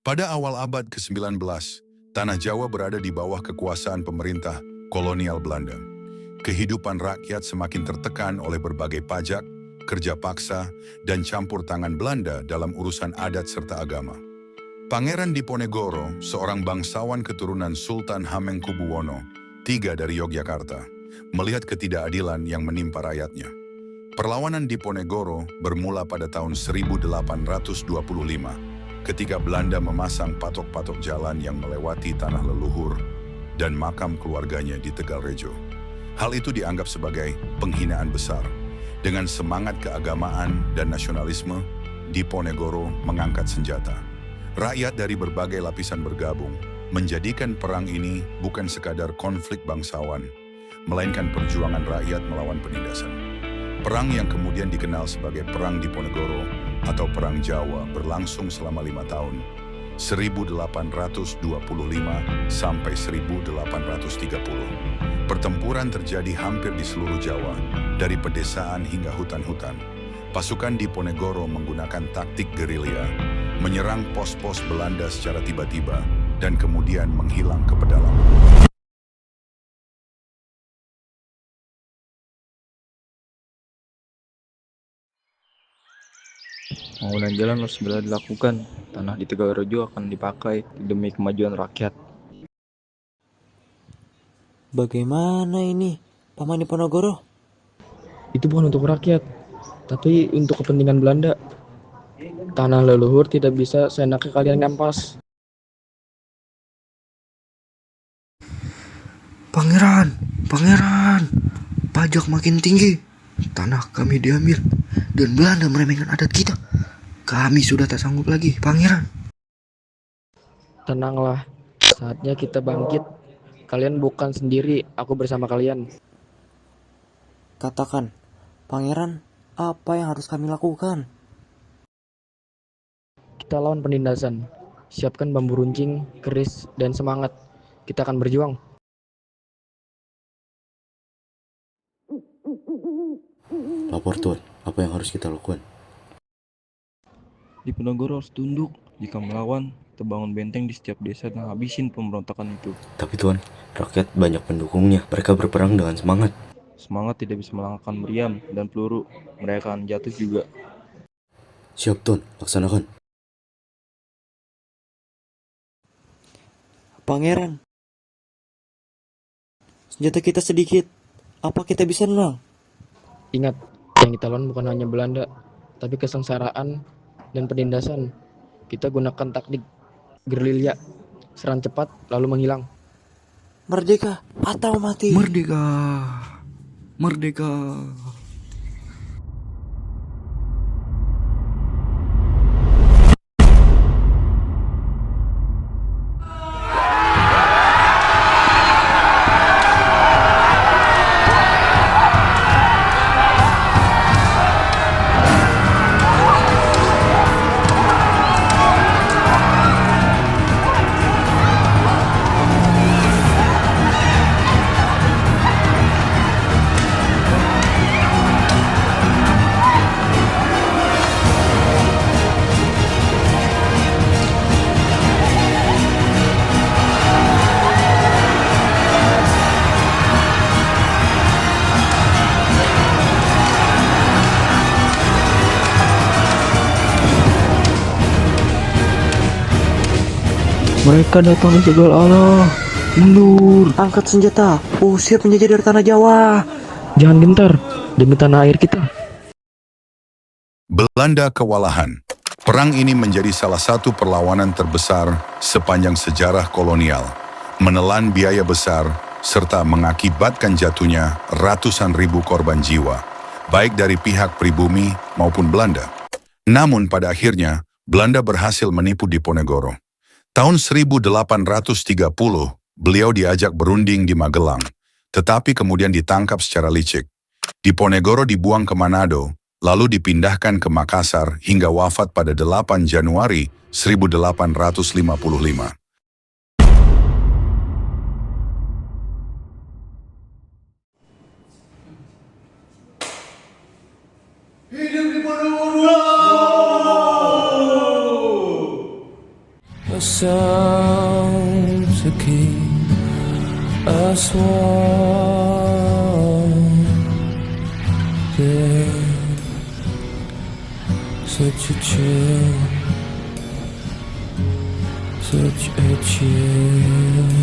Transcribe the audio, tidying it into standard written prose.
Pada awal abad ke-19, Tanah Jawa berada di bawah kekuasaan pemerintah kolonial Belanda. Kehidupan rakyat semakin tertekan oleh berbagai pajak, kerja paksa, dan campur tangan Belanda dalam urusan adat serta agama. Pangeran Diponegoro, seorang bangsawan keturunan Sultan Hamengkubuwono III dari Yogyakarta, melihat ketidakadilan yang menimpa rakyatnya. Perlawanan Diponegoro bermula pada tahun 1825, ketika Belanda memasang patok-patok jalan yang melewati tanah leluhur dan makam keluarganya di Tegalrejo. Hal itu dianggap sebagai penghinaan besar. Dengan semangat keagamaan dan nasionalisme, Diponegoro mengangkat senjata. Rakyat dari berbagai lapisan bergabung, menjadikan perang ini bukan sekadar konflik bangsawan, melainkan perjuangan rakyat melawan penindasan. Perang yang kemudian dikenal sebagai Perang Diponegoro atau Perang Jawa berlangsung selama 5 tahun, 1825 sampai 1830. Pertempuran terjadi hampir di seluruh Jawa, dari pedesaan hingga hutan-hutan. Pasukan Diponegoro menggunakan taktik gerilya, menyerang pos-pos Belanda secara tiba-tiba, dan kemudian menghilang ke pedalaman. Pembangunan jalan harus segera dilakukan. Tanah di Tegalrejo akan dipakai demi kemajuan rakyat. Bagaimana ini, Paman Diponegoro? Itu bukan untuk rakyat, tapi untuk kepentingan Belanda. Tanah leluhur tidak bisa seenaknya kalian rampas. Pangeran, pajak makin tinggi, tanah kami diambil, dan Belanda meremehkan adat kita. Kami sudah tak sanggup lagi, Pangeran. Tenanglah, saatnya kita bangkit. Kalian bukan sendiri, aku bersama kalian. Katakan, Pangeran, apa yang harus kami lakukan? Kita lawan penindasan. Siapkan bambu runcing, keris, dan semangat. Kita akan berjuang. Lapor Tuan, apa yang harus kita lakukan? Diponegoro harus tunduk. Jika melawan, kita bangun benteng di setiap desa dan habisin pemberontakan itu. Tapi Tuan, rakyat banyak pendukungnya. Mereka berperang dengan semangat. Semangat tidak bisa mengalahkan meriam dan peluru. Mereka akan jatuh juga. Siap Tuan, laksanakan. Pangeran, senjata kita sedikit. Apa kita bisa menang? Ingat, yang kita lawan bukan hanya Belanda, tapi kesengsaraan dan penindasan. Kita gunakan taktik gerilya, serang cepat lalu menghilang. Merdeka atau mati. Merdeka, merdeka. Mereka datang di segala Allah. Mundur, Angkat senjata, usir penjajah dari tanah Jawa. jangan gentar demi tanah air kita. Belanda kewalahan. Perang ini menjadi salah satu perlawanan terbesar sepanjang sejarah kolonial, menelan biaya besar, serta mengakibatkan jatuhnya ratusan ribu korban jiwa, baik dari pihak pribumi maupun Belanda. Namun pada akhirnya, Belanda berhasil menipu Diponegoro. Tahun 1830, beliau diajak berunding di Magelang, tetapi kemudian ditangkap secara licik. Diponegoro dibuang ke Manado, lalu dipindahkan ke Makassar hingga wafat pada 8 Januari 1855. a song to keep us warm. There's such a chill, such a chill.